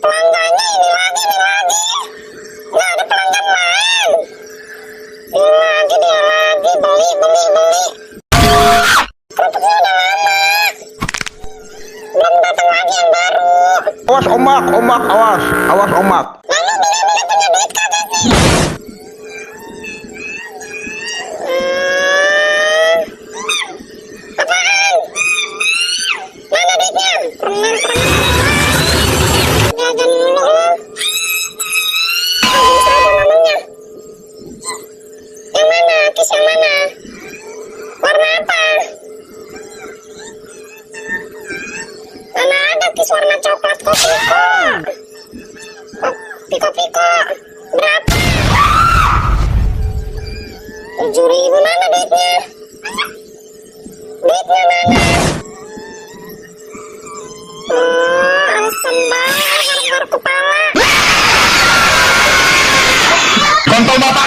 Pelanggannya ini lagi. Nggak ada pelanggan lain. Dia lagi beli. Kerupuknya udah lama. Belum datang lagi yang baru. Awas omak, awas omak. Lalu beli punya duit kagak sih? Apaan? Mana duitnya? Permen. Jajan mulu lo. Habis aja ngomongnya. Yang mana? Kis yang mana? Warna apa? Mana ada kis warna coklat Kopiko? Piko. Berapa? 7.000 mana duitnya? Duitnya mana? Alasan banget garuk-garuk kepala. Kontol bapak